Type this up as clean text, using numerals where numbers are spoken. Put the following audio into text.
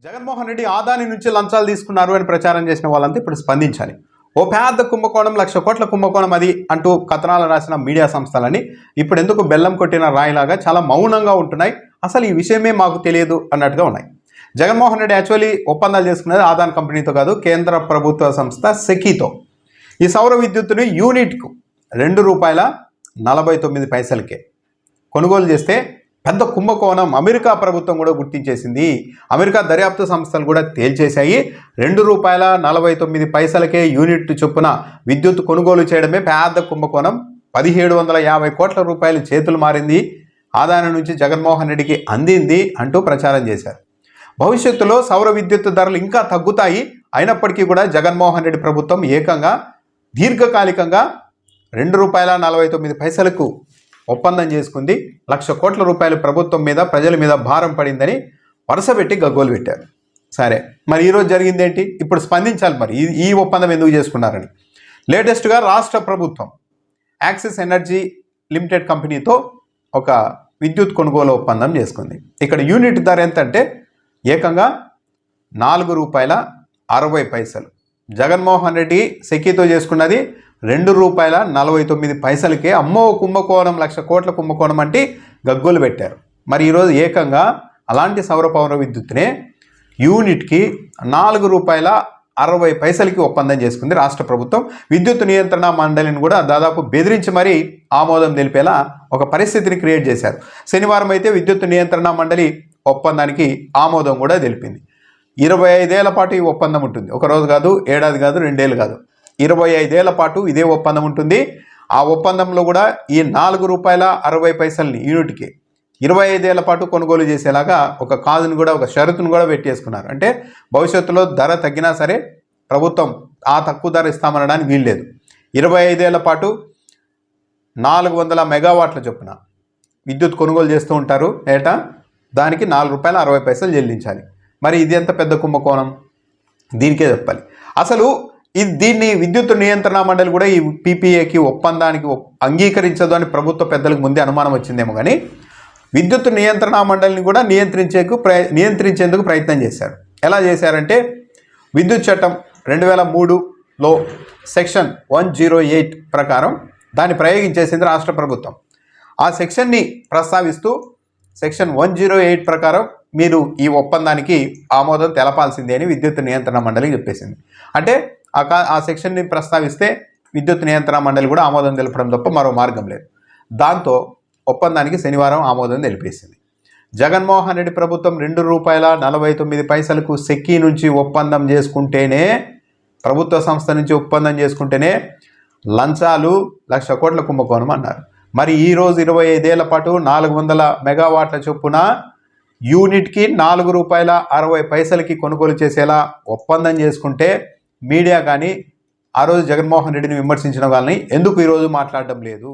జగన్మోహన్ రెడ్డి ఆదాని నుంచి లంచాలు తీసుకున్నారు అని ప్రచారం చేసిన వాళ్ళంతా ఇప్పుడు స్పందించాలి. ఓ పెద్ద కుంభకోణం, 1,00,00,000 కోట్ల కుంభకోణం అది అంటూ కథనాలు రాసిన మీడియా సంస్థలని ఇప్పుడు ఎందుకు బెల్లం కొట్టిన రాయిలాగా చాలా మౌనంగా ఉంటున్నాయి. అసలు ఈ విషయమే మాకు తెలియదు అన్నట్టుగా ఉన్నాయి. జగన్మోహన్ రెడ్డి యాక్చువల్లీ ఒప్పందాలు చేసుకున్నది ఆదాన్ కంపెనీతో కాదు, కేంద్ర ప్రభుత్వ సంస్థ సెకీతో. ఈ సౌర విద్యుత్తుని యూనిట్కు ₹2.49 కొనుగోలు చేస్తే పెద్ద కుంభకోణం అమెరికా ప్రభుత్వం కూడా గుర్తించేసింది. అమెరికా దర్యాప్తు సంస్థలు కూడా తేల్చేశాయి. ₹2.49 యూనిట్ చొప్పున విద్యుత్ కొనుగోలు చేయడమే పెద్ద కుంభకోణం. 1750 కోట్ల రూపాయలు చేతులు మారింది, ఆదాయం నుంచి జగన్మోహన్ రెడ్డికి అందింది అంటూ ప్రచారం చేశారు. భవిష్యత్తులో సౌర విద్యుత్ ధరలు ఇంకా తగ్గుతాయి. అయినప్పటికీ కూడా జగన్మోహన్ రెడ్డి ప్రభుత్వం ఏకంగా దీర్ఘకాలికంగా ₹2.49 ఒప్పందం చేసుకుంది. 1,00,000 కోట్ల రూపాయలు ప్రభుత్వం మీద, ప్రజల మీద భారం పడిందని వరుసపెట్టి గగ్గోలు పెట్టారు. సరే, మరి ఈరోజు జరిగింది ఏంటి? ఇప్పుడు స్పందించాలి. మరి ఈ ఒప్పందం ఎందుకు చేసుకున్నారని లేటెస్ట్గా రాష్ట్ర ప్రభుత్వం యాక్సిస్ ఎనర్జీ లిమిటెడ్ కంపెనీతో ఒక విద్యుత్ కొనుగోలు ఒప్పందం చేసుకుంది. ఇక్కడ యూనిట్ ధర ఎంత అంటే ఏకంగా ₹4.60. జగన్మోహన్ రెడ్డి సెకీతో చేసుకున్నది ₹2.49. అమ్మో కుంభకోణం, 1,00,000 కోట్ల కుంభకోణం అంటే గగ్గోలు పెట్టారు. మరి ఈరోజు ఏకంగా అలాంటి సౌర పౌర విద్యుత్తునే యూనిట్కి ₹4.60 ఒప్పందం చేసుకుంది రాష్ట్ర ప్రభుత్వం. విద్యుత్ నియంత్రణ మండలిని కూడా దాదాపు బెదిరించి మరీ ఆమోదం తెలిపేలా ఒక పరిస్థితిని క్రియేట్ చేశారు. శనివారం అయితే విద్యుత్ నియంత్రణ మండలి ఒప్పందానికి ఆమోదం కూడా తెలిపింది. 25 ఏళ్ల పాటు ఈ ఒప్పందం ఉంటుంది. ఒక రోజు కాదు, ఏడాది కాదు, 2 ఏళ్ళు కాదు, 25 ఏళ్ల పాటు ఇదే ఒప్పందం ఉంటుంది. ఆ ఒప్పందంలో కూడా ఈ ₹4.60 యూనిట్కి 25 ఏళ్ల పాటు కొనుగోలు చేసేలాగా ఒక కాజును కూడా, ఒక షరతును కూడా పెట్టేసుకున్నారు. అంటే భవిష్యత్తులో ధర తగ్గినా సరే ప్రభుత్వం ఆ తక్కువ ధర ఇస్తామనడానికి వీల్లేదు. 25 ఏళ్ల పాటు 400 మెగావాట్ల చొప్పున విద్యుత్ కొనుగోలు చేస్తూ ఉంటారు ఏటా. దానికి ₹4.60 చెల్లించాలి. మరి ఇది ఎంత పెద్ద కుంభకోణం, దీనికే చెప్పాలి. అసలు దీన్ని విద్యుత్ నియంత్రణ మండలి కూడా ఈ పీపీఏకి ఒప్పందానికి అంగీకరించదు అని ప్రభుత్వ పెద్దలకు ముందే అనుమానం వచ్చిందేమో, కానీ విద్యుత్ నియంత్రణ మండలిని కూడా నియంత్రించేందుకు ప్రయత్నం చేశారు. ఎలా చేశారంటే విద్యుత్ చట్టం 2003లో సెక్షన్ 108 ప్రకారం దాన్ని ప్రయోగించేసింది రాష్ట్ర ప్రభుత్వం. ఆ సెక్షన్ని ప్రస్తావిస్తూ సెక్షన్ 108 ప్రకారం మీరు ఈ ఒప్పందానికి ఆమోదం తెలపాల్సిందే అని విద్యుత్ నియంత్రణ మండలికి చెప్పేసింది. అంటే ఆ సెక్షన్ని ప్రస్తావిస్తే విద్యుత్ నియంత్రణ మండలి కూడా ఆమోదం తెలపడం తప్ప మరో మార్గం లేదు. దాంతో ఒప్పందానికి శనివారం ఆమోదం తెలిపేసింది. జగన్మోహన్ రెడ్డి ప్రభుత్వం ₹2.49 సెకీ నుంచి ఒప్పందం చేసుకుంటేనే, ప్రభుత్వ సంస్థ నుంచి ఒప్పందం చేసుకుంటేనే లంచాలు 1,00,000 కోట్ల కుంభకోణం అన్నారు. మరి ఈరోజు 25 ఏళ్ల పాటు 400 మెగావాట్ల చొప్పున యూనిట్కి ₹4.60 కొనుగోలు చేసేలా ఒప్పందం చేసుకుంటే మీడియా కానీ ఆ రోజు జగన్మోహన్ రెడ్డిని విమర్శించిన వాళ్ళని ఎందుకు ఈరోజు మాట్లాడడం లేదు?